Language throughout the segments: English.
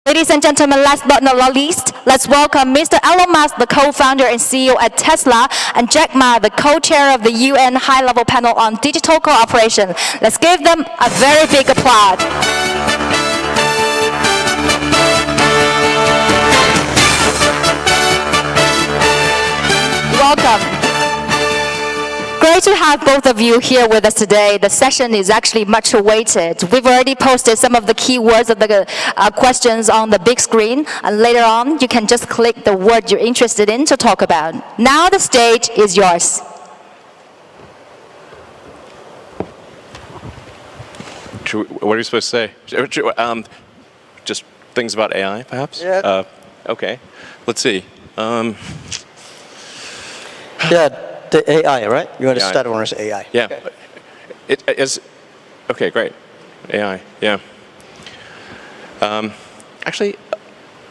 Ladies and gentlemen, last but not least, let's welcome Mr. Elon Musk, the co-founder and CEO at Tesla, and Jack Ma, the co-chair of the UN High-Level Panel on Digital Cooperation. Let's give them a very big applause. Welcome. Great to have both of you here with us today. The session is actually much awaited. We've already posted some of the keywords of the questions on the big screen, and later on you can just click the word you're interested in to talk about. Now the stage is yours. What are you supposed to say? Just things about AI, perhaps? Yeah. Okay. Let's see. Yeah, the AI, right? You want to AI. start on AI? Yeah. Okay. It is. Okay, great. AI. Yeah. Actually,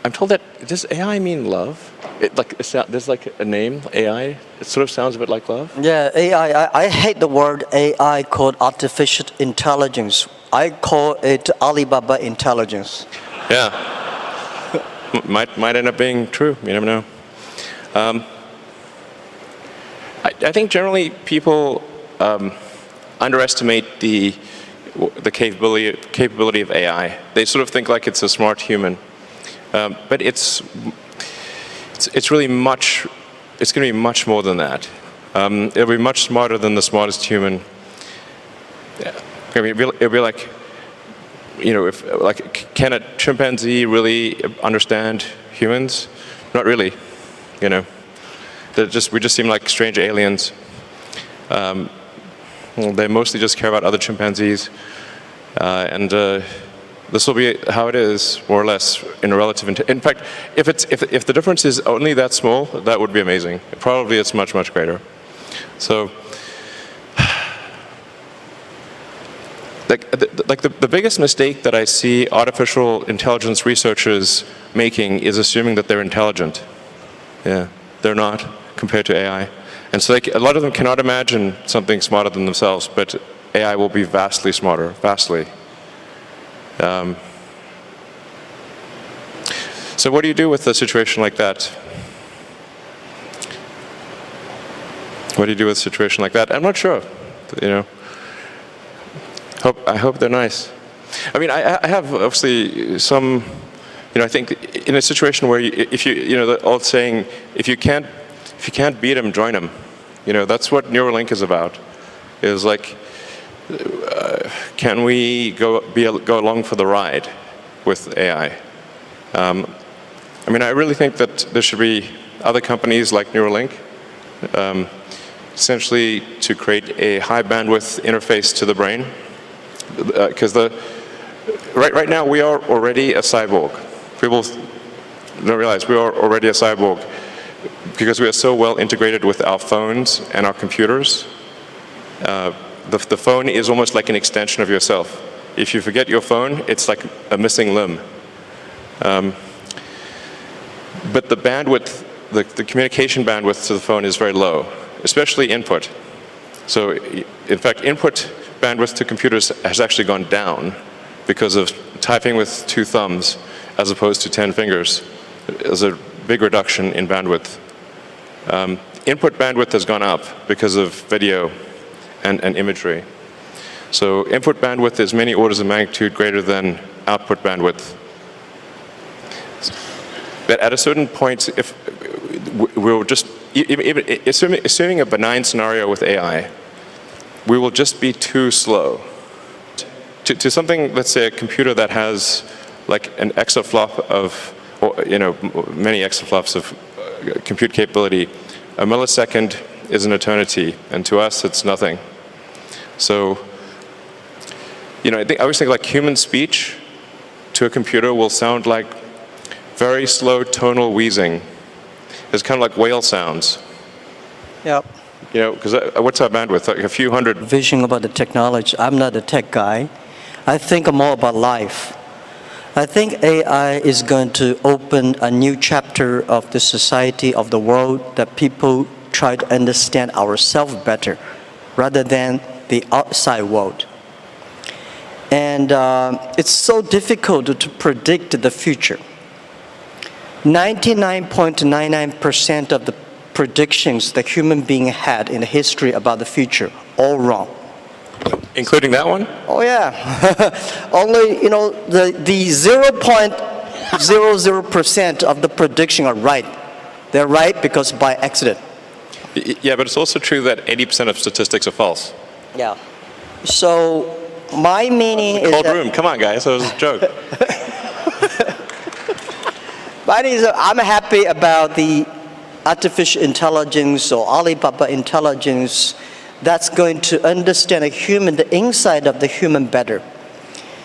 I'm told that does AI mean love? There's like a name AI. It sort of sounds a bit like love. Yeah, AI. I hate the word AI called artificial intelligence. I call it Alibaba intelligence. Yeah. might end up being true. You never know. I think generally people underestimate the capability of AI. They sort of think like it's a smart human, but it's really much. It's going to be much more than that. It'll be much smarter than the smartest human. I mean, it'll be like, can a chimpanzee really understand humans? Not really, we just seem like strange aliens. They mostly just care about other chimpanzees, and this will be how it is, more or less, in a relative. In fact, if the difference is only that small, that would be amazing. Probably it's much greater. So, the biggest mistake that I see artificial intelligence researchers making is assuming that they're intelligent. Yeah, they're not, compared to AI. And so a lot of them cannot imagine something smarter than themselves, but AI will be vastly smarter, vastly. So what do you do with a situation like that? What do you do with a situation like that? I'm not sure, I hope they're nice. I mean, I have obviously some, I think in a situation where the old saying, if you can't beat them, join them. That's what Neuralink is about. Is like, can we go along for the ride with AI? I mean, I really think that there should be other companies like Neuralink, essentially to create a high bandwidth interface to the brain, because right now we are already a cyborg. People don't realize we are already a cyborg because we are so well integrated with our phones and our computers. The phone is almost like an extension of yourself. If you forget your phone, it's like a missing limb. But the bandwidth, the communication bandwidth to the phone is very low, especially input. So, in fact, input bandwidth to computers has actually gone down because of typing with 2 thumbs as opposed to 10 fingers. There's a big reduction in bandwidth. Input bandwidth has gone up because of video and imagery. So input bandwidth is many orders of magnitude greater than output bandwidth. But at a certain point, if we'll just, assuming a benign scenario with AI, we will just be too slow. To something, let's say a computer that has like an exaflop of, many exaflops of compute capability, a millisecond is an eternity, and to us it's nothing. So, I always think like human speech to a computer will sound like very slow tonal wheezing. It's kind of like whale sounds. Yep. Because what's our bandwidth? Like a few hundred. Vision about the technology. I'm not a tech guy. I think more about life. I think AI is going to open a new chapter of the society, of the world, that people try to understand ourselves better rather than the outside world. And it's so difficult to predict the future. 99.99% of the predictions that human being had in the history about the future, all wrong. Including that one? Oh yeah, only the 0.00% of the prediction are right. They're right because by accident. Yeah, but it's also true that 80% of statistics are false. Yeah. So my meaning is Cold that, room, come on guys, that was a joke. my meaning is that I'm happy about the artificial intelligence or Alibaba intelligence that's going to understand the inside of the human better.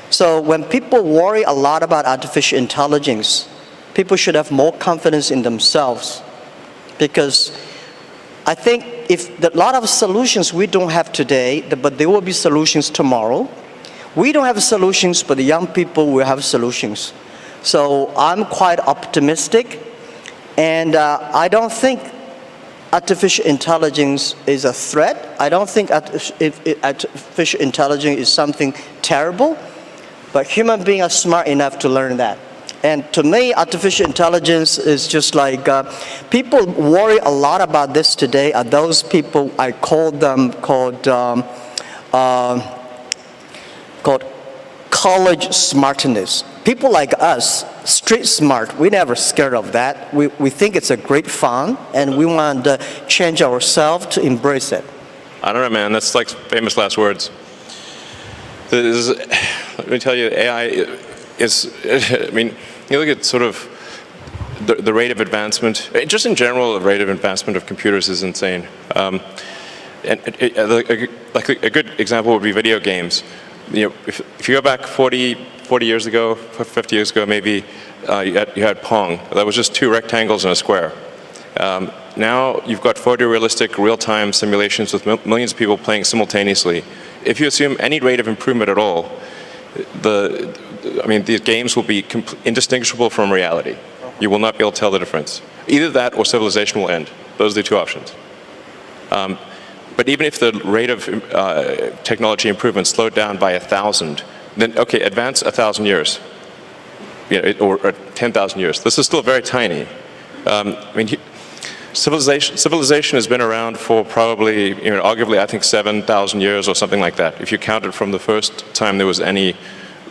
So when people worry a lot about artificial intelligence, people should have more confidence in themselves, because I think if a lot of solutions we don't have today, but there will be solutions tomorrow. We don't have solutions, but the young people will have solutions. So I'm quite optimistic, and I don't think artificial intelligence is a threat. I don't think artificial intelligence is something terrible, but human beings are smart enough to learn that. And to me, artificial intelligence is just like, people worry a lot about this today are those people, I call them called college smartness. People like us, street smart, we never scared of that. We think it's a great fun, and we want to change ourselves to embrace it. I don't know, man, that's like famous last words. Let me tell you, AI is, I mean, you look at sort of the rate of advancement, just in general, the rate of advancement of computers is insane. And like a good example would be video games. If you go back 40 years ago, 50 years ago maybe, you had Pong. That was just two rectangles and a square. Now you've got photorealistic real-time simulations with millions of people playing simultaneously. If you assume any rate of improvement at all, these games will be indistinguishable from reality. You will not be able to tell the difference. Either that or civilization will end. Those are the two options. But even if the rate of technology improvement slowed down by 1,000, then okay, advance 1,000 years, or 10,000 years. This is still very tiny. Civilization has been around for probably, arguably, I think 7,000 years or something like that. If you count it from the first time there was any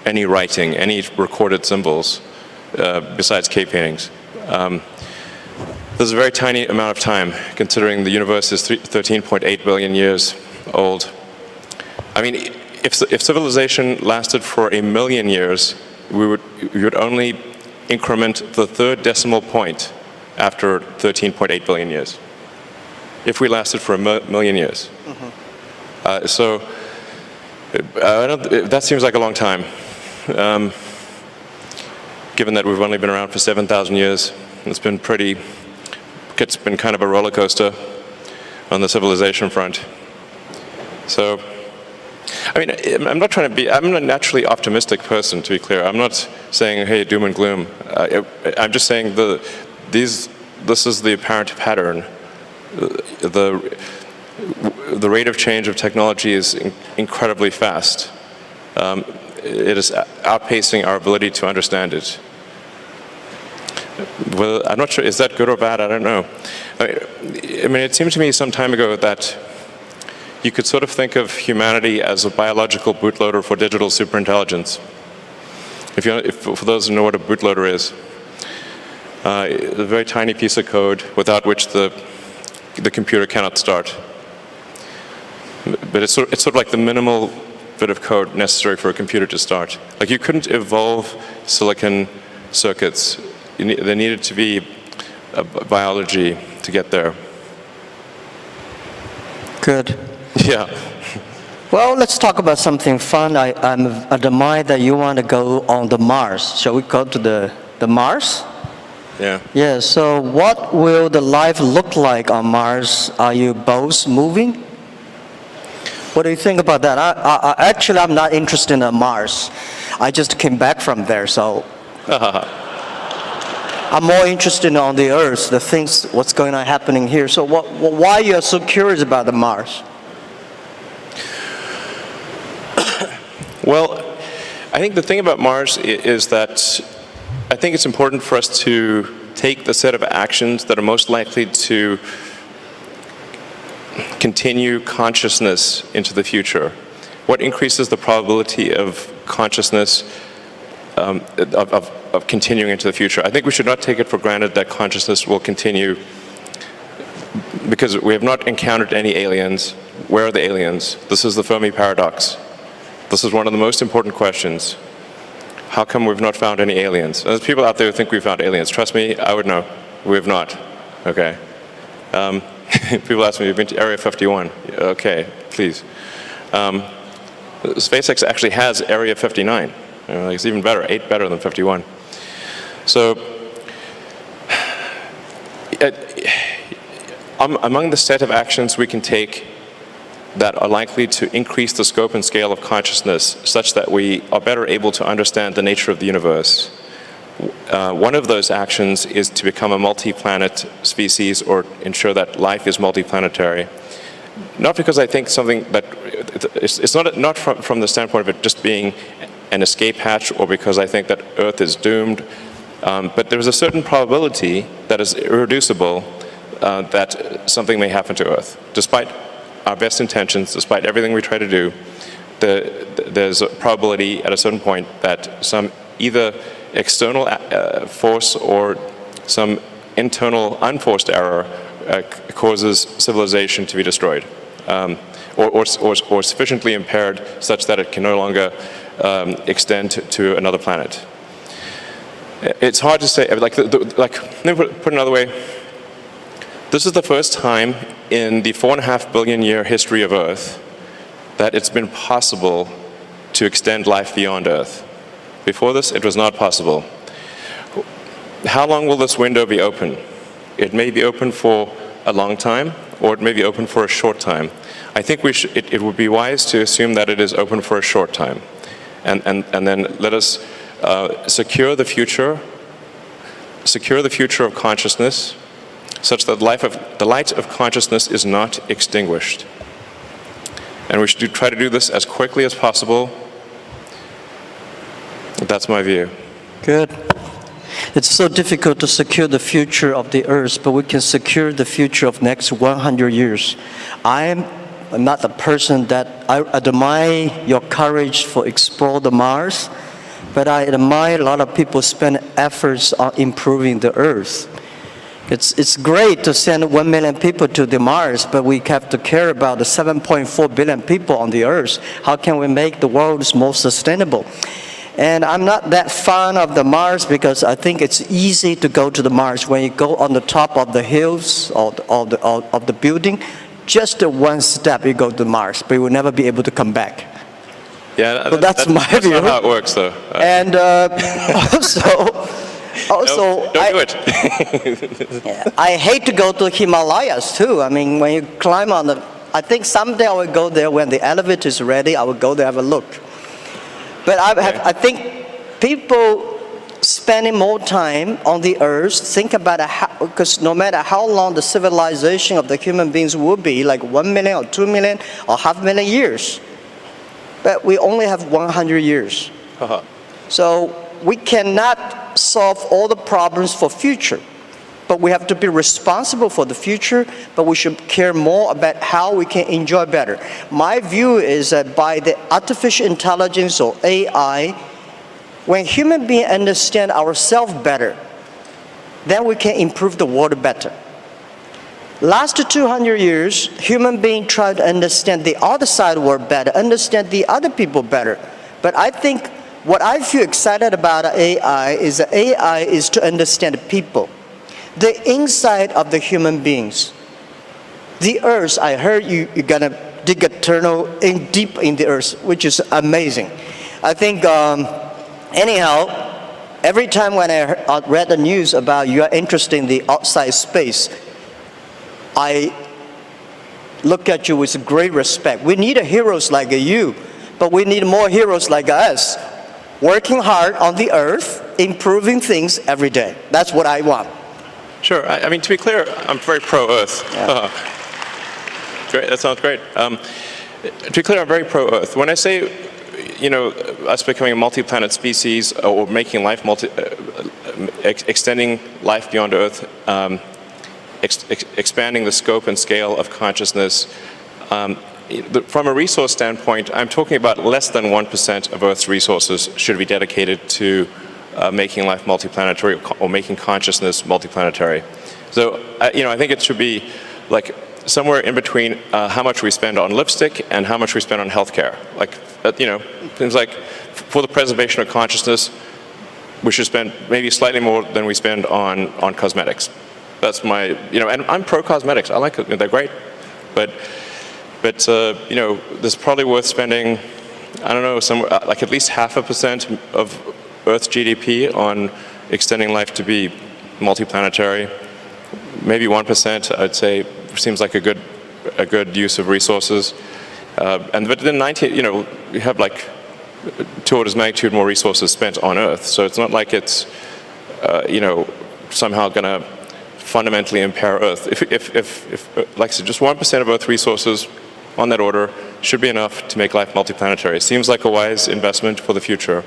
writing, any recorded symbols, besides cave paintings. There's a very tiny amount of time, considering the universe is 13.8 billion years old. I mean, if civilization lasted for 1 million years, we would only increment the third decimal point after 13.8 billion years, if we lasted for 1 million years. Mm-hmm. That seems like a long time, given that we've only been around for 7,000 years. It's been kind of a roller coaster on the civilization front. So, I mean, I'm a naturally optimistic person, to be clear. I'm not saying, hey, doom and gloom. I'm just saying this is the apparent pattern. The rate of change of technology is incredibly fast. It is outpacing our ability to understand it. Well, I'm not sure, is that good or bad? I don't know. I mean, it seemed to me some time ago that you could sort of think of humanity as a biological bootloader for digital superintelligence. For those who know what a bootloader is, a very tiny piece of code without which the computer cannot start. But it's sort of like the minimal bit of code necessary for a computer to start. Like, you couldn't evolve silicon circuits. There needed to be biology to get there. Good. Yeah. Well, let's talk about something fun. I admire that you want to go on the Mars. Shall we go to the Mars? Yeah. Yeah, so what will the life look like on Mars? Are you both moving? What do you think about that? Actually, I'm not interested in Mars. I just came back from there, so I'm more interested on the Earth, the things, what's going on happening here. So why are you so curious about the Mars? Well, I think the thing about Mars is that I think it's important for us to take the set of actions that are most likely to continue consciousness into the future. What increases the probability of consciousness of continuing into the future? I think we should not take it for granted that consciousness will continue because we have not encountered any aliens. Where are the aliens? This is the Fermi paradox. This is one of the most important questions. How come we've not found any aliens? There's people out there who think we've found aliens. Trust me, I would know. We have not. Okay. People ask me, you've been to Area 51. Okay, please. SpaceX actually has Area 59. It's even better, 8 better than 51. So, among the set of actions we can take that are likely to increase the scope and scale of consciousness such that we are better able to understand the nature of the universe, one of those actions is to become a multi-planet species or ensure that life is multi-planetary. Not because I think something that, it's not from the standpoint of it just being an escape hatch or because I think that Earth is doomed, but there's a certain probability that is irreducible that something may happen to Earth. Despite our best intentions, despite everything we try to do, there's a probability at a certain point that some either external force or some internal unforced error causes civilization to be destroyed, or sufficiently impaired such that it can no longer extend to another planet. It's hard to say. Let me put it another way. This is the first time in the 4.5 billion year history of Earth that it's been possible to extend life beyond Earth. Before this, it was not possible. How long will this window be open? It may be open for a long time, or it may be open for a short time. I think it would be wise to assume that it is open for a short time. And then let us secure the future of consciousness, such that the light of consciousness is not extinguished. And we should try to do this as quickly as possible. That's my view. Good. It's so difficult to secure the future of the Earth, but we can secure the future of next 100 years. I'm not the person that I admire your courage for explore the Mars, but I admire a lot of people spend efforts on improving the Earth. It's great to send 1 million people to the Mars, but we have to care about the 7.4 billion people on the Earth. How can we make the world more sustainable? And I'm not that fond of the Mars because I think it's easy to go to the Mars. When you go on the top of the hills of the building, just one step you go to Mars, but you will never be able to come back. Yeah, so that's my view. That's not how it works, though. And also, don't do it. I hate to go to Himalayas too. I mean, when you climb on the, I think someday I will go there when the elevator is ready. I will go there have a look. But I think people spending more time on the Earth, think about because no matter how long the civilization of the human beings will be, like 1 million or 2 million or 500,000 years, but we only have 100 years. Uh-huh. So we cannot solve all the problems for future, but we have to be responsible for the future, but we should care more about how we can enjoy better. My view is that by the artificial intelligence or AI, when human beings understand ourselves better, then we can improve the world better. Last 200 years, human beings try to understand the other side of the world better, understand the other people better. But I think what I feel excited about AI is that AI is to understand people, the inside of the human beings. The Earth, I heard you're gonna dig a tunnel deep in the Earth, which is amazing. I think, anyhow, every time when I read the news about you are interested in the outside space, I look at you with great respect. We need heroes like you, but we need more heroes like us, working hard on the Earth, improving things every day. That's what I want. Sure. I mean, to be clear, I'm very pro-Earth. Yeah. Great. That sounds great. To be clear, I'm very pro-Earth. When I say us becoming a multi-planet species or making life extending life beyond Earth, expanding the scope and scale of consciousness. From a resource standpoint, I'm talking about less than 1% of Earth's resources should be dedicated to making life multiplanetary or making consciousness multiplanetary. So, I think it should be like somewhere in between how much we spend on lipstick and how much we spend on healthcare. Like, things like for the preservation of consciousness, we should spend maybe slightly more than we spend on cosmetics. That's my, and I'm pro cosmetics. I like it. They're great, but there's probably worth spending, I don't know, somewhere like at least 0.5% of Earth's GDP on extending life to be multiplanetary. Maybe 1%, I'd say, seems like a good use of resources. But then we have like 2 orders of magnitude more resources spent on Earth. So it's not like it's somehow going to fundamentally impair Earth. If like I said, just 1% of Earth resources on that order should be enough to make life multiplanetary. It seems like a wise investment for the future.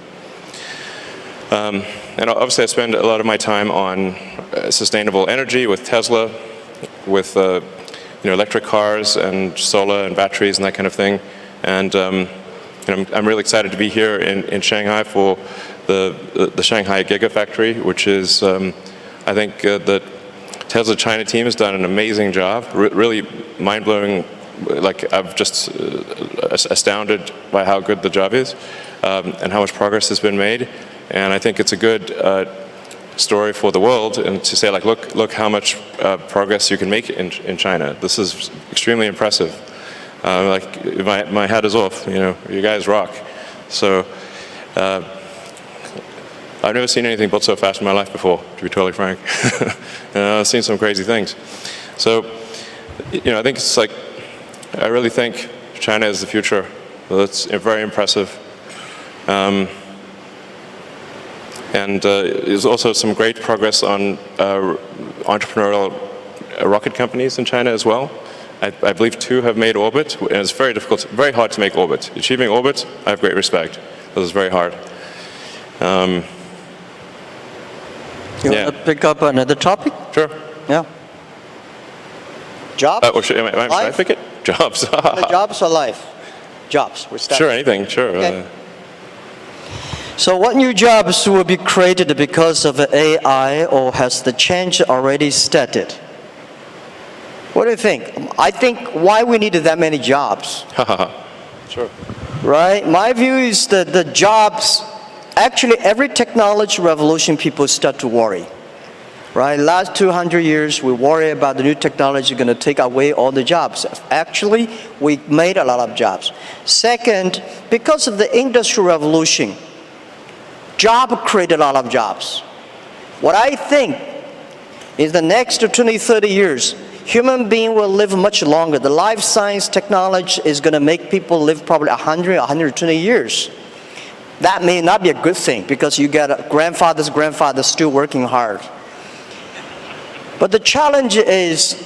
And obviously I spend a lot of my time on sustainable energy with Tesla, with electric cars and solar and batteries and that kind of thing. And I'm really excited to be here in Shanghai for the Shanghai Gigafactory, which is, I think the Tesla China team has done an amazing job, really mind-blowing. Like, I'm just astounded by how good the job is and how much progress has been made. And I think it's a good story for the world, and to say, like, look how much progress you can make in China. This is extremely impressive. Like, my hat is off. You guys rock. So I've never seen anything built so fast in my life before, to be totally frank. I've seen some crazy things. So, I think it's like, I really think China is the future. That's very impressive. And there's also some great progress on entrepreneurial rocket companies in China as well. I believe 2 have made orbit, and it's very difficult, very hard to make orbit. Achieving orbit, I have great respect. This is very hard. You want to pick up another topic? Sure. Yeah. Jobs? Should I pick it? Jobs. The jobs or life? Jobs. We're starting. Sure, anything, sure. Okay. So what new jobs will be created because of AI, or has the change already started? What do you think? I think why we needed that many jobs. Sure. Right? My view is that the jobs, actually every technology revolution people start to worry. Right? Last 200 years, we worry about the new technology going to take away all the jobs. Actually, we made a lot of jobs. Second, because of the Industrial Revolution, job created a lot of jobs. What I think is the next 20, 30 years, human being will live much longer. The life science technology is going to make people live probably 100, 120 years. That may not be a good thing, because you get a grandfather's grandfather still working hard. But the challenge is,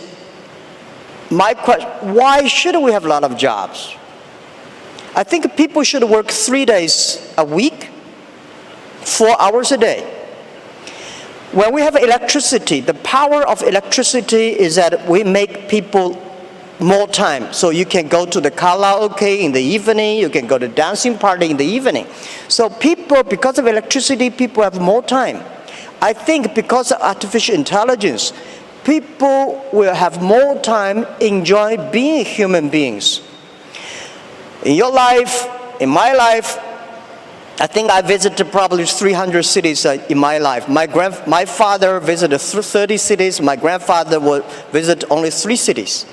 my question, why should we have a lot of jobs? I think people should work 3 days a week, 4 hours a day. When we have electricity, the power of electricity is that we make people more time. So you can go to the karaoke in the evening, you can go to dancing party in the evening. So people, because of electricity, people have more time. I think because of artificial intelligence, people will have more time enjoy being human beings. In your life, in my life, I think I visited probably 300 cities in my life. My father visited 30 cities. My grandfather would visit only 3 cities.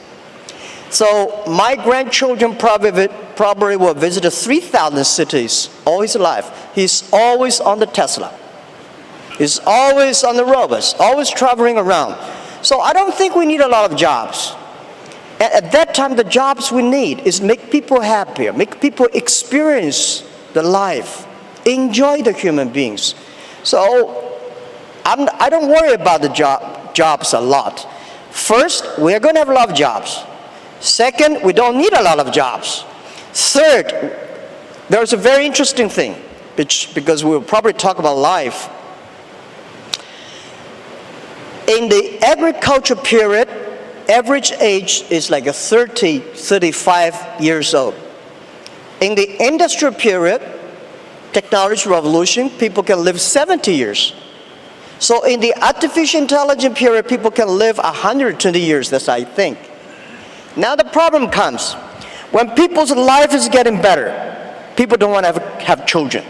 So my grandchildren probably will visit 3,000 cities all his life. He's always on the Tesla. He's always on the robots, always traveling around. So I don't think we need a lot of jobs. At that time, the jobs we need is make people happier, make people experience the life, enjoy the human beings. So I don't worry about the jobs a lot. First, we are going to have a lot of jobs. Second, we don't need a lot of jobs. Third, there's a very interesting thing, because we'll probably talk about life. In the agriculture period, average age is like 30, 35 years old. In the industrial period, technology revolution, people can live 70 years. So in the artificial intelligence period, people can live 120 years, that's I think. Now the problem comes, when people's life is getting better, people don't want to have children.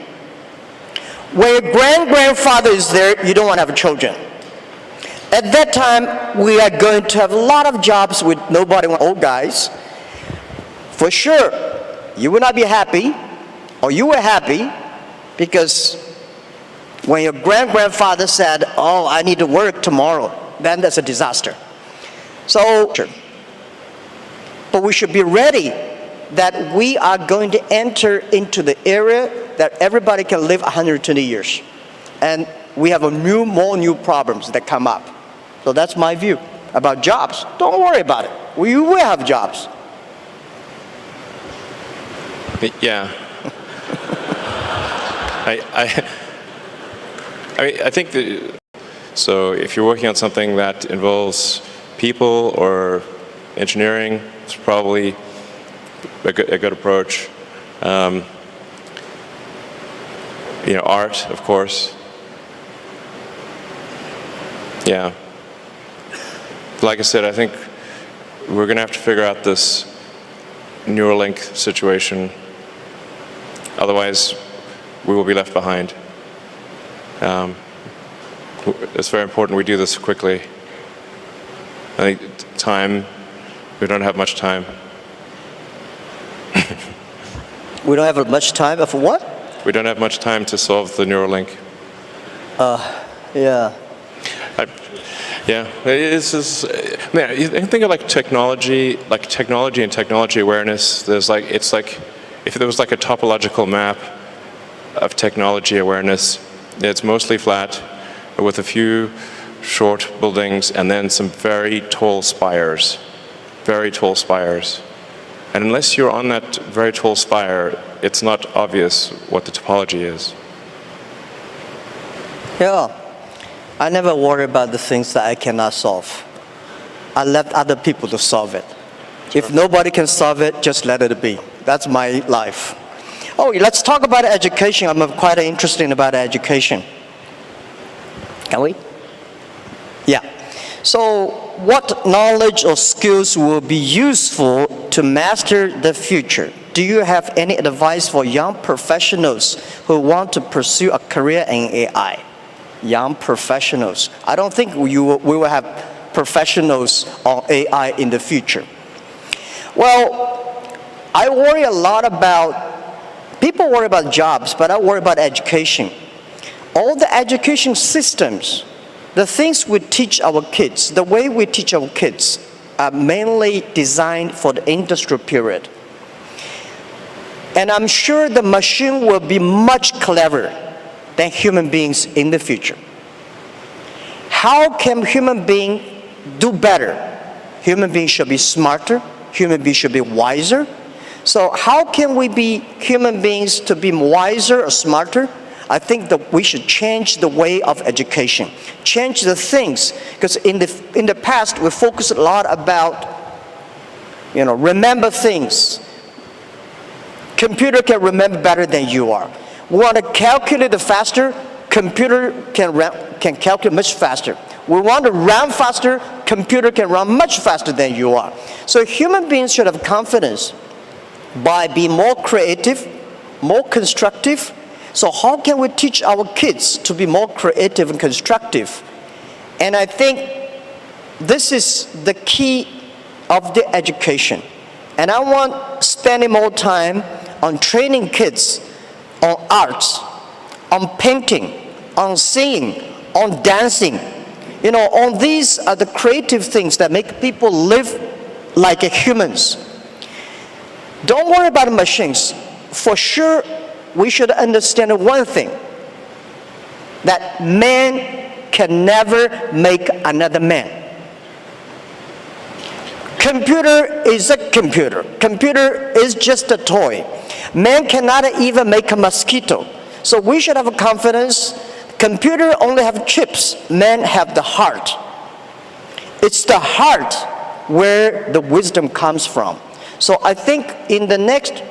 When your grandfather is there, you don't want to have children. At that time, we are going to have a lot of jobs with nobody, old guys. For sure, you will not be happy, or you were happy, because when your grandfather said, oh, I need to work tomorrow, then that's a disaster. So, but we should be ready that we are going to enter into the era that everybody can live 120 years. And we have more new problems that come up. So that's my view about jobs. Don't worry about it. We will have jobs. Yeah. I think that, so if you're working on something that involves people or engineering, it's probably a good approach. Art, of course. Yeah. Like I said, I think we're going to have to figure out this Neuralink situation. Otherwise, we will be left behind. It's very important we do this quickly. I think we don't have much time. We don't have much time for what? We don't have much time to solve the Neuralink. Yeah. Yeah, you think of like technology and technology awareness. It's like if there was like a topological map of technology awareness, it's mostly flat with a few short buildings and then some very tall spires. And unless you're on that very tall spire, it's not obvious what the topology is. Yeah. I never worry about the things that I cannot solve. I left other people to solve it. Sure. If nobody can solve it, just let it be. That's my life. Oh, let's talk about education. I'm quite interested about education. Can we? Yeah. So what knowledge or skills will be useful to master the future? Do you have any advice for young professionals who want to pursue a career in AI? Young professionals. I don't think we will have professionals on AI in the future. Well, I worry a lot about, people worry about jobs, but I worry about education. All the education systems, the things we teach our kids, the way we teach our kids are mainly designed for the industrial period. And I'm sure the machine will be much cleverer than human beings in the future. How can human beings do better? Human beings should be smarter. Human beings should be wiser. So how can we be human beings to be wiser or smarter? I think that we should change the way of education, change the things, because in the past we focused a lot about, remember things. Computer can remember better than you are. We want to calculate faster, computer can calculate much faster. We want to run faster, computer can run much faster than you are. So human beings should have confidence by being more creative, more constructive. So how can we teach our kids to be more creative and constructive? And I think this is the key of the education. And I want spending more time on training kids on arts, on painting, on singing, on dancing. On these are the creative things that make people live like humans. Don't worry about machines. For sure, we should understand one thing, that man can never make another man. Computer is a computer. Computer is just a toy. Man cannot even make a mosquito. So we should have confidence. Computer only have chips. Men have the heart. It's the heart where the wisdom comes from. So I think in the next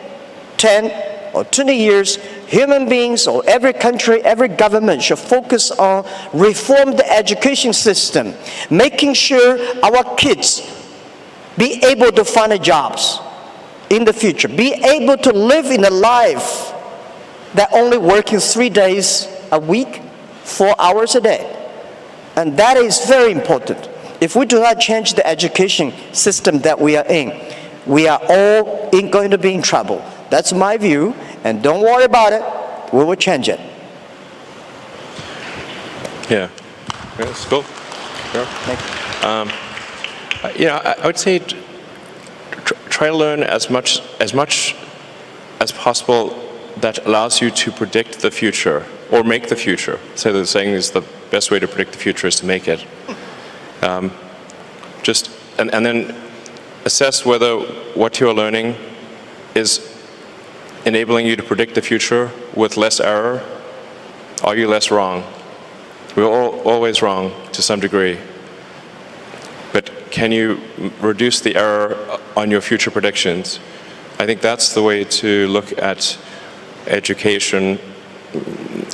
10 or 20 years, human beings or every country, every government should focus on reform the education system, making sure our kids be able to find jobs in the future, be able to live in a life that only working 3 days a week, 4 hours a day. And that is very important. If we do not change the education system that we are in, we are all going to be in trouble. That's my view, and don't worry about it. We will change it. Yeah. That's cool. Sure. Thank you. I would say try to learn as much as possible that allows you to predict the future or make the future. So they're saying is the best way to predict the future is to make it. And then assess whether what you're learning is enabling you to predict the future with less error. Are you less wrong? We're always wrong to some degree. But can you reduce the error on your future predictions? I think that's the way to look at education.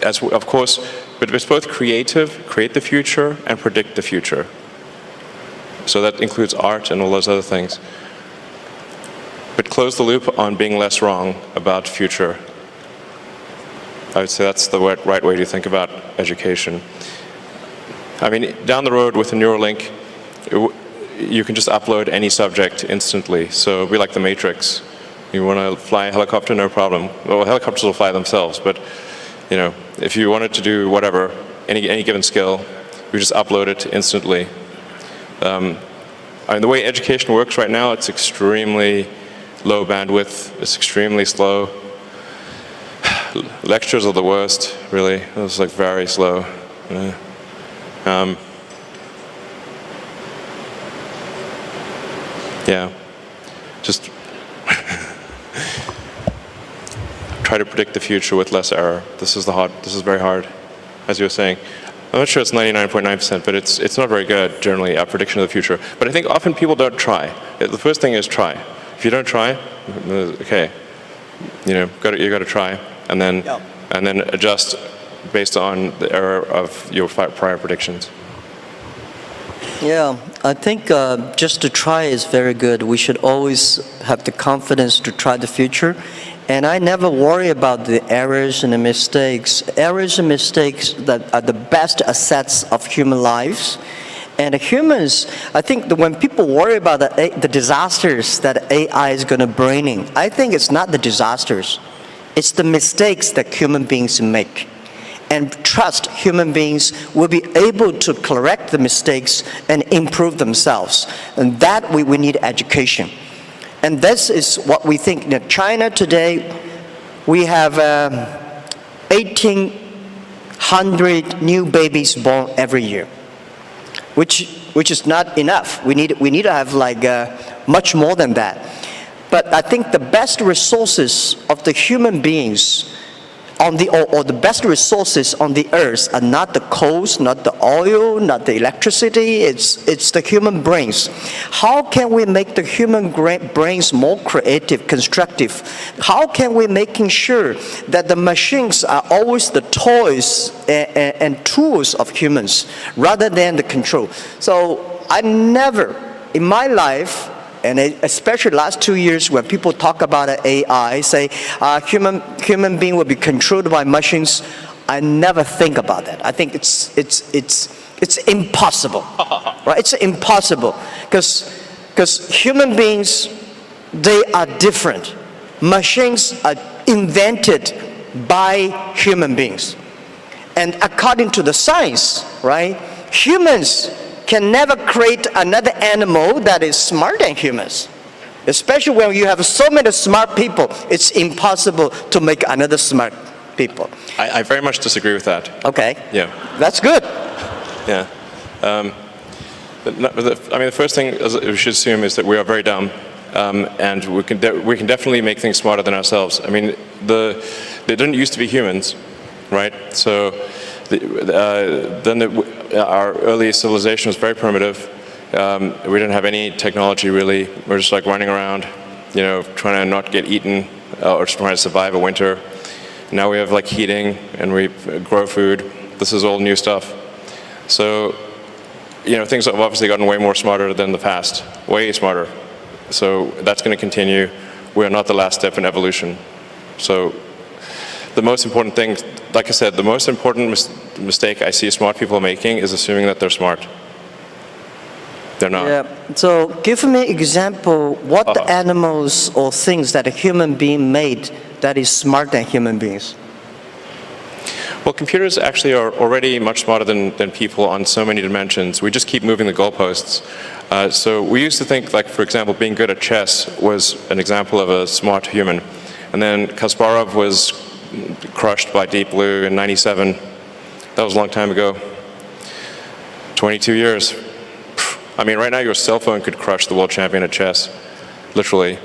As of course, but it's both creative, create the future, and predict the future. So that includes art and all those other things. But close the loop on being less wrong about future. I would say that's the right way to think about education. I mean, down the road with a Neuralink, you can just upload any subject instantly. So it'll be like the Matrix. You want to fly a helicopter, no problem. Well, helicopters will fly themselves, but if you wanted to do whatever, any given skill, you just upload it instantly. The way education works right now, it's extremely low bandwidth. It's extremely slow. Lectures are the worst, really. It's like very slow. Yeah, just try to predict the future with less error. This is very hard, as you were saying. I'm not sure it's 99.9%, but it's not very good generally at prediction of the future. But I think often people don't try. The first thing is try. If you don't try, okay, you got to try, and then adjust based on the error of your prior predictions. Yeah, I think just to try is very good. We should always have the confidence to try the future. And I never worry about the errors and the mistakes. Errors and mistakes that are the best assets of human lives. And humans, I think that when people worry about the disasters that AI is going to bring in, I think it's not the disasters. It's the mistakes that human beings make. And trust human beings will be able to correct the mistakes and improve themselves. And that we need education. And this is what we think. In China today, we have 1,800 new babies born every year, which is not enough. We need to have much more than that. But I think the best resources of the human beings or the best resources on the earth are not the coals, not the oil, not the electricity, it's the human brains. How can we make the human brains more creative, constructive? How can we making sure that the machines are always the toys and tools of humans rather than the control? So I never, in my life, and especially last 2 years when people talk about AI, say human being will be controlled by machines, I never think about that. I think it's impossible, right? It's impossible because human beings, they are different. Machines are invented by human beings, and according to the science, right? Humans can never create another animal that is smarter than humans. Especially when you have so many smart people, it's impossible to make another smart people. I very much disagree with that. Okay. Yeah. That's good. Yeah. The first thing we should assume is that we are very dumb. and we can definitely make things smarter than ourselves. I mean, they didn't used to be humans, right? So our early civilization was very primitive. We didn't have any technology really. We're just like running around, you know, trying to not get eaten or just trying to survive a winter. Now we have like heating and we grow food. This is all new stuff. So, you know, things have obviously gotten way more smarter than the past, way smarter. So that's going to continue. We are not the last step in evolution. So the most important thing, like I said, the most important mistake I see smart people making is assuming that they're smart. They're not. Yeah. So give me example, what the animals or things that a human being made that is smarter than human beings? Well, computers actually are already much smarter than people on so many dimensions. We just keep moving the goalposts. So we used to think, like, for example, being good at chess was an example of a smart human. And then Kasparov was crushed by Deep Blue in '97. That was a long time ago. 22 years. I mean, right now your cell phone could crush the world champion at chess, literally.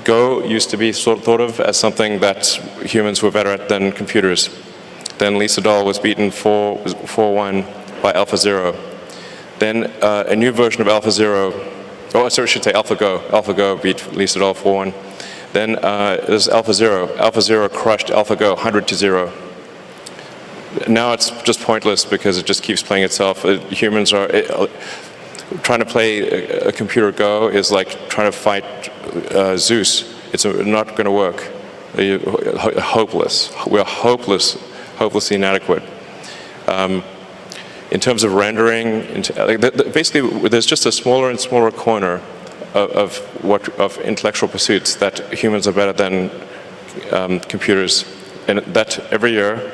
Go used to be thought of as something that humans were better at than computers. Then Lee Sedol was beaten 4-1 by AlphaZero. Then a new version of AlphaZero, oh, sorry, I should say AlphaGo. AlphaGo beat Lee Sedol 4-1. Then there's AlphaZero. AlphaZero crushed AlphaGo 100-0. Now it's just pointless because it just keeps playing itself. Humans are trying to play a computer Go is like trying to fight Zeus. It's not going to work. Hopeless. We're hopelessly inadequate. In terms of rendering, basically, there's just a smaller and smaller corner of intellectual pursuits that humans are better than computers, and that every year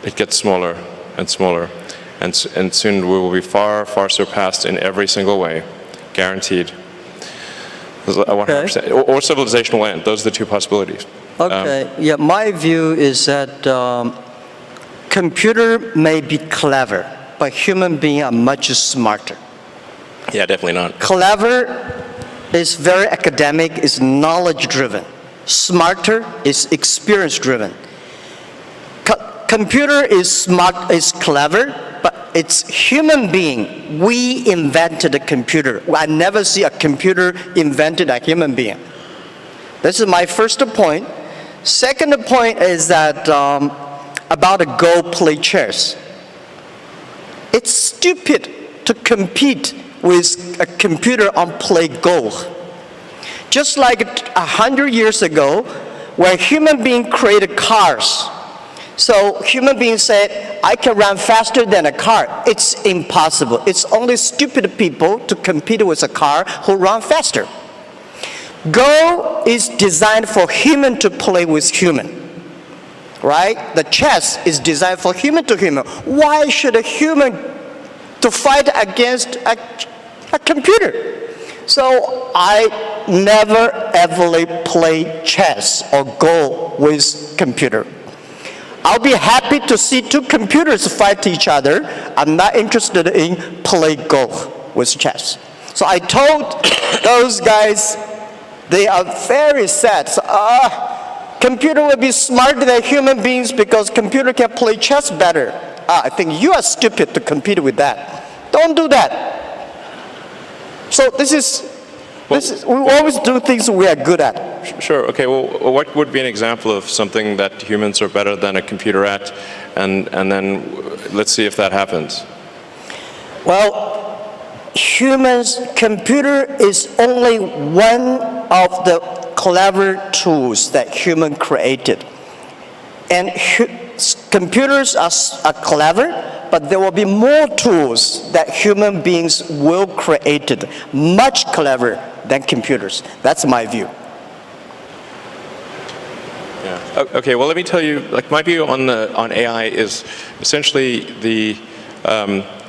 it gets smaller and smaller, and soon we will be far, far surpassed in every single way, guaranteed. 100%. Or civilization will end. Those are the two possibilities. Okay. Yeah, my view is that computer may be clever, but human beings are much smarter. Yeah, definitely not. Clever is very academic, is knowledge-driven. Smarter is experience-driven. Computer is smart, is clever, but it's human being. We invented a computer. I never see a computer invented a human being. This is my first point. Second point is that about a Go play chess. It's stupid to compete with a computer on play Go. Just like 100 years ago, when human beings created cars, so human beings said, I can run faster than a car. It's impossible. It's only stupid people to compete with a car who run faster. Go is designed for human to play with human, right? The chess is designed for human to human. Why should a human to fight against a computer? So I never ever play chess or Go with computer. I'll be happy to see two computers fight each other. I'm not interested in play Go with chess. So I told those guys, they are very sad. So, computer will be smarter than human beings because computer can play chess better. I think you are stupid to compete with that. Don't do that. So this is we always do things we are good at. Sure. Okay. Well, what would be an example of something that humans are better than a computer at, and then let's see if that happens. Well, computer is only one of the clever tools that human created, and computers are clever. But there will be more tools that human beings will create, much clever than computers. That's my view. Yeah. Okay. Well, let me tell you. Like my view on AI is essentially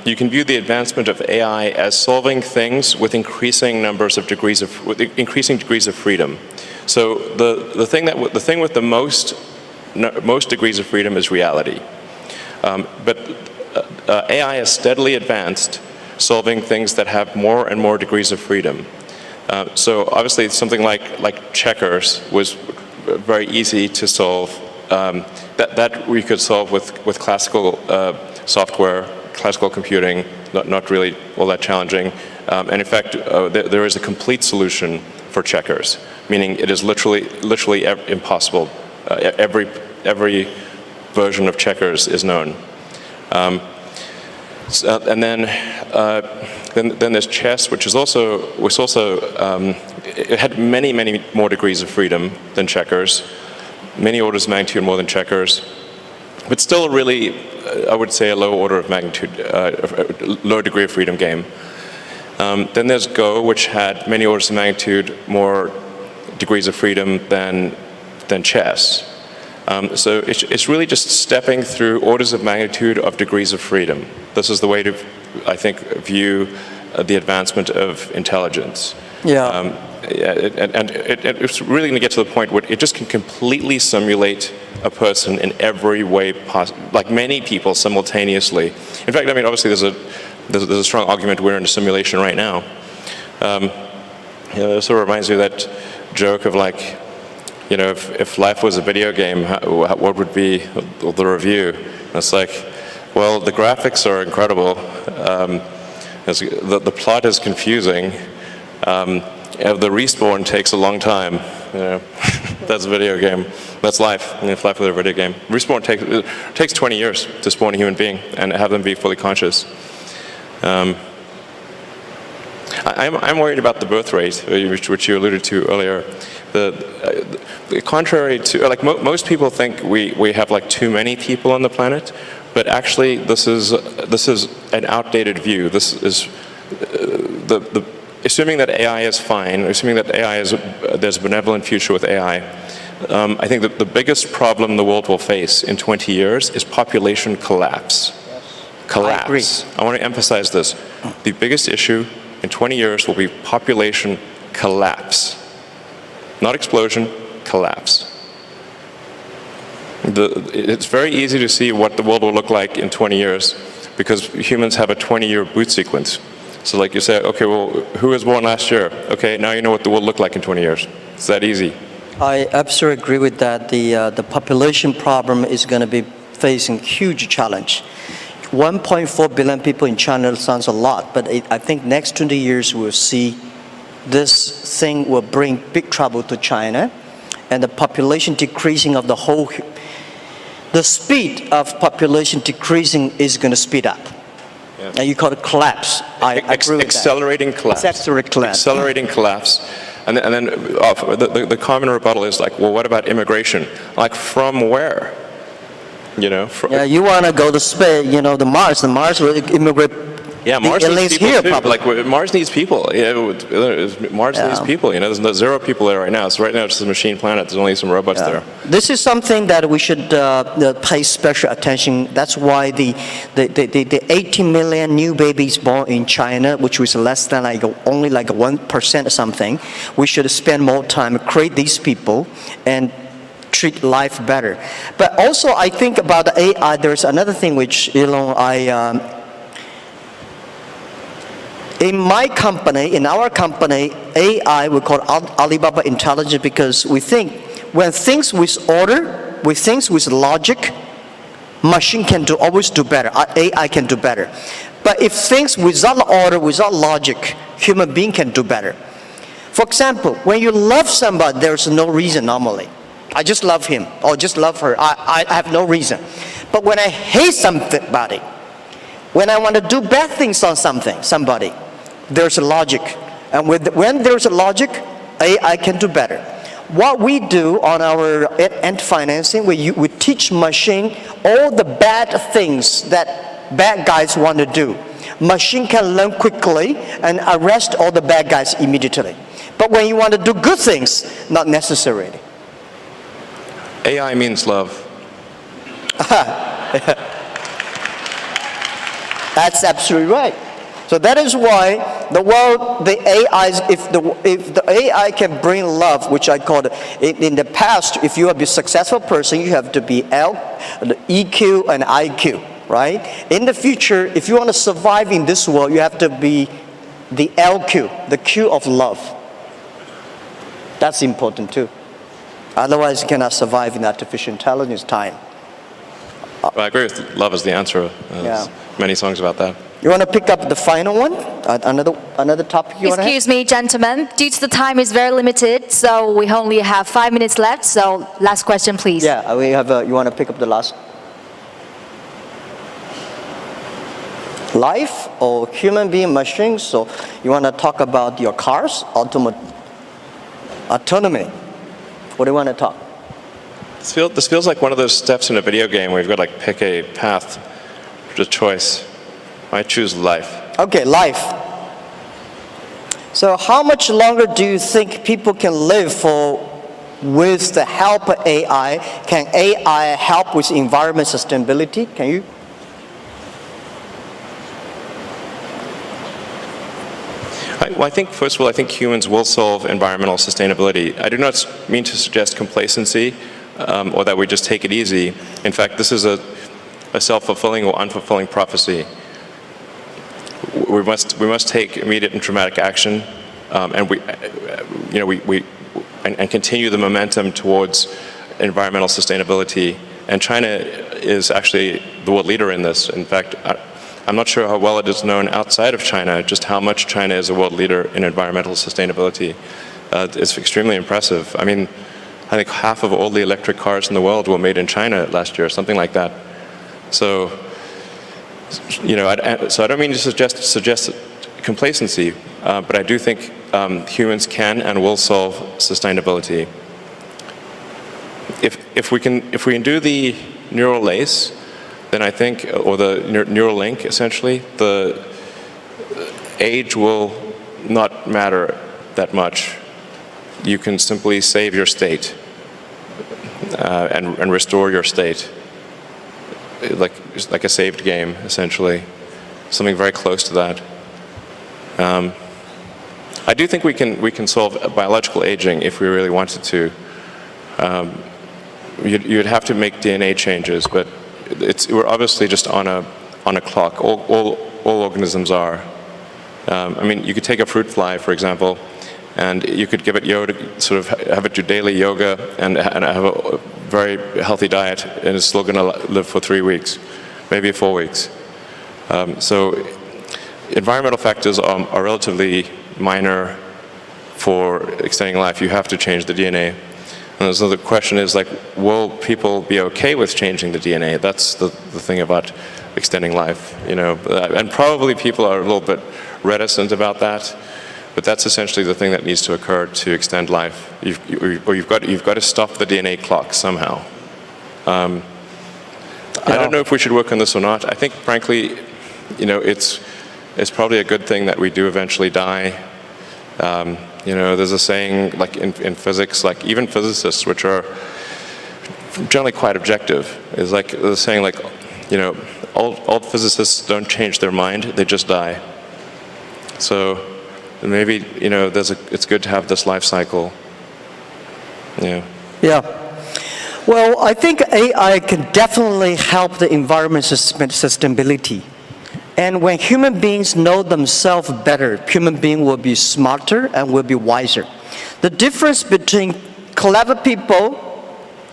you can view the advancement of AI as solving things with increasing degrees of freedom. So the thing with the most degrees of freedom is reality. But AI has steadily advanced, solving things that have more and more degrees of freedom. So obviously something like checkers was very easy to solve. That we could solve with classical software, classical computing, not really all that challenging. And in fact, there is a complete solution for checkers, meaning it is literally impossible. Every version of checkers is known. And then there's chess, which also it had many more degrees of freedom than checkers, many orders of magnitude more than checkers, but still really, I would say, a low order of magnitude, low degree of freedom game. Then there's Go, which had many orders of magnitude more degrees of freedom than chess. So it's really just stepping through orders of magnitude of degrees of freedom. This is the way to, I think, view the advancement of intelligence. Yeah. And it's really going to get to the point where it just can completely simulate a person in every way possible, like many people simultaneously. In fact, I mean, obviously there's a strong argument we're in a simulation right now. It sort of reminds me of that joke of like, if life was a video game, what would be the review? And it's like, well, the graphics are incredible. The plot is confusing. The respawn takes a long time. That's a video game. That's life. If life was a video game, respawn takes 20 years to spawn a human being and have them be fully conscious. I'm worried about the birth rate, which you alluded to earlier. Contrary to, like most people think we have like too many people on the planet, but actually this is an outdated view. This is assuming that AI is fine, assuming that there's a benevolent future with AI. I think that the biggest problem the world will face in 20 years is population collapse. Yes. Collapse. I agree. I want to emphasize this. The biggest issue in 20 years will be population collapse. Not explosion, collapse. It's very easy to see what the world will look like in 20 years because humans have a 20-year boot sequence. So like you say, okay, well, who was born last year? Okay, now you know what the world looked like in 20 years. It's that easy. I absolutely agree with that. The population problem is going to be facing huge challenge. 1.4 billion people in China sounds a lot, but I think next 20 years we'll see this thing will bring big trouble to China, and the population decreasing of the speed of population decreasing is going to speed up. Yes. And you call it collapse. I agree with accelerating that. collapse. Accelerating collapse. Accelerating collapse. And then the common rebuttal is like, well, what about immigration? Like, from where? Yeah, you want to go to space, the Mars. The Mars will immigrate. Yeah, Mars needs people here, too. probably. Like, Mars needs people. Mars needs people. There's no zero people there right now. So right now it's just a machine planet. There's only some robots there. This is something that we should pay special attention. That's why the 18 million new babies born in China, which was less than only 1% or something, we should spend more time create these people and treat life better. But also I think about the AI. There's another thing which Elon, in my company, in our company, AI we call Alibaba Intelligence because we think when things with order, with things with logic, machine can always do better. AI can do better. But if things without order, without logic, human being can do better. For example, when you love somebody, there's no reason normally. I just love him or just love her. I have no reason. But when I hate somebody, when I want to do bad things on somebody, there's a logic. And when there's a logic, AI can do better. What we do on our end financing, we teach machine all the bad things that bad guys want to do. Machine can learn quickly and arrest all the bad guys immediately. But when you want to do good things, not necessarily. AI means love. That's absolutely right. So that is why the world, the AIs, if the AI can bring love, which I call it, in the past, if you are a successful person, you have to be EQ and IQ, right? In the future, if you want to survive in this world, you have to be the LQ, the Q of love. That's important too. Otherwise, you cannot survive in artificial intelligence time. Well, I agree with love is the answer. There's many songs about that. You want to pick up the final one? Another topic you want to have? Excuse me, gentlemen. Due to the time is very limited, so we only have 5 minutes left. So last question, please. Yeah, we have. You want to pick up the last? Life or human being machines? So you want to talk about your cars, autonomy? What do you want to talk? This feels like one of those steps in a video game where you've got to like pick a path, a choice. I choose life. Okay, life. So how much longer do you think people can live for with the help of AI? Can AI help with environment sustainability? Can you? I think, first of all, I think humans will solve environmental sustainability. I do not mean to suggest complacency or that we just take it easy. In fact, this is a self-fulfilling or unfulfilling prophecy. We must take immediate and dramatic action, and and continue the momentum towards environmental sustainability. And China is actually the world leader in this. In fact, I'm not sure how well it is known outside of China, just how much China is a world leader in environmental sustainability. It's extremely impressive. I mean, I think half of all the electric cars in the world were made in China last year, something like that. So, so I don't mean to suggest complacency, but I do think humans can and will solve sustainability. If we can do the neural lace, then I think, or the neural link, essentially, the age will not matter that much. You can simply save your state and restore your state, like a saved game, essentially, something very close to that. I do think we can solve biological aging if we really wanted to. You'd have to make DNA changes, but we're obviously just on a clock. All organisms are. I mean, you could take a fruit fly, for example, and you could give it yoga, sort of have it do daily yoga and have a very healthy diet, and it's still going to live for 3 weeks, maybe 4 weeks. So environmental factors are relatively minor for extending life. You have to change the DNA. And so the question is, like, will people be okay with changing the DNA? That's the thing about extending life, and probably people are a little bit reticent about that, but that's essentially the thing that needs to occur to extend life. You've got to stop the DNA clock somehow. I don't know if we should work on this or not. I think, frankly, it's probably a good thing that we do eventually die. There's a saying, like in physics, like even physicists, which are generally quite objective, is like the saying, like, old physicists don't change their mind; they just die. So maybe it's good to have this life cycle. Yeah. Yeah. Well, I think AI can definitely help the environment sustainability. And when human beings know themselves better, human beings will be smarter and will be wiser. The difference between clever people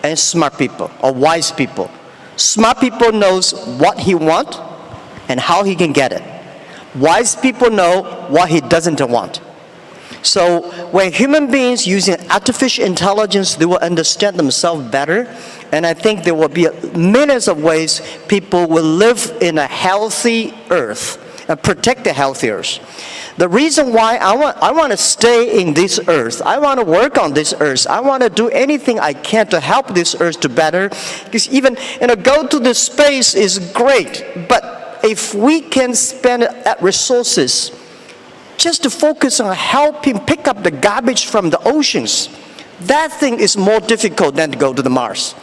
and smart people, or wise people. Smart people knows what he wants and how he can get it. Wise people know what he doesn't want. So when human beings using artificial intelligence, they will understand themselves better. And I think there will be millions of ways people will live in a healthy earth and protect the healthy earth. The reason why I want to stay in this earth, I want to work on this earth, I want to do anything I can to help this earth to better. Because even go to the space is great, but if we can spend resources just to focus on helping pick up the garbage from the oceans, that thing is more difficult than to go to the Mars.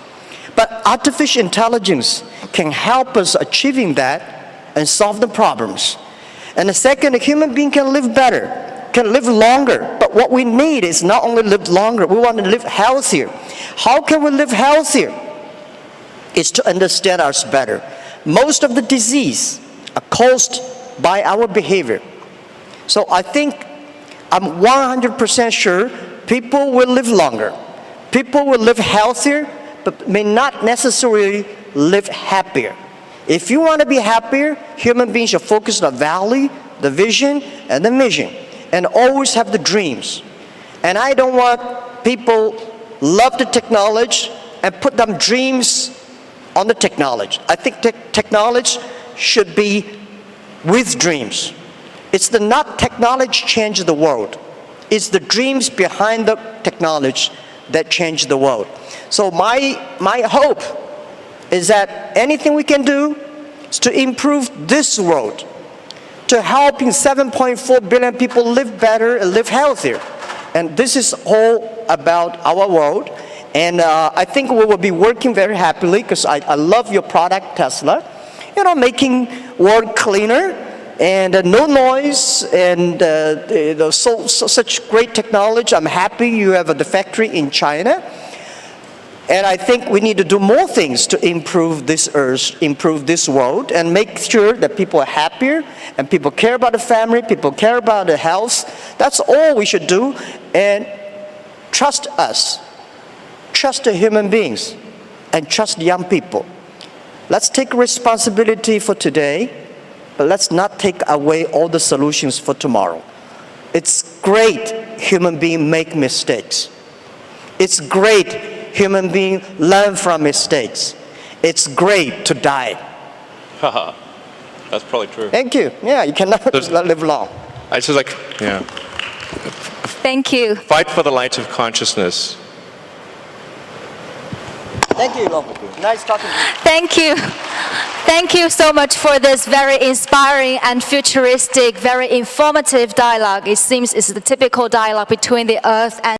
But artificial intelligence can help us achieving that and solve the problems. And the second, a human being can live better, can live longer. But what we need is not only live longer, we want to live healthier. How can we live healthier? It's to understand us better. Most of the disease are caused by our behavior. So I think I'm 100% sure people will live longer. People will live healthier, but may not necessarily live happier. If you want to be happier, human beings should focus on the value, the vision, and the mission, and always have the dreams. And I don't want people love the technology and put them dreams on the technology. I think technology should be with dreams. It's the not technology change the world. It's the dreams behind the technology that change the world. So my hope is that anything we can do is to improve this world, to helping 7.4 billion people live better and live healthier. And this is all about our world. And I think we will be working very happily because I love your product, Tesla. You know, making world cleaner and no noise and such great technology. I'm happy you have the factory in China. And I think we need to do more things to improve this earth, improve this world, and make sure that people are happier and people care about the family, people care about the health. That's all we should do. And trust us. Trust the human beings and trust young people. Let's take responsibility for today, but let's not take away all the solutions for tomorrow. It's great human beings make mistakes. It's great human beings learn from mistakes. It's great to die. That's probably true. Thank you. Yeah, you cannot live long. I just like, yeah. Thank you. Fight for the light of consciousness. Thank you, Elon. Nice talking to you. Thank you. Thank you so much for this very inspiring and futuristic, very informative dialogue. It seems it's the typical dialogue between the Earth and